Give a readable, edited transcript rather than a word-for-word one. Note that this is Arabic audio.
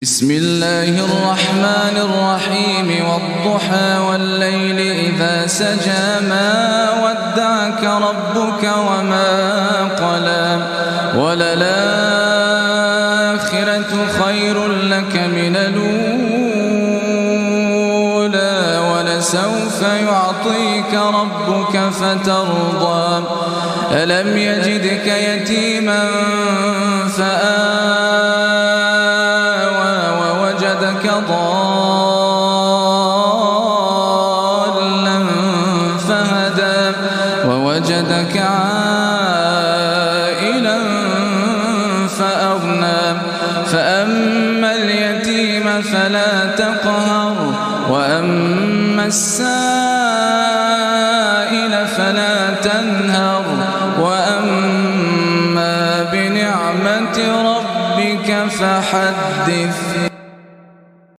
بسم الله الرحمن الرحيم والضحى والليل إذا سجى ما ودعك ربك وما قلى وللآخرة خير لك من الأولى ولسوف يعطيك ربك فترضى ألم يجدك يتيما فآوى ووجدك ضالا فهدى ووجدك عائلا فأغنى فأما اليتيم فلا تقهر وأما السائل فلا تنهر وأما بنعمة ربك فحدث.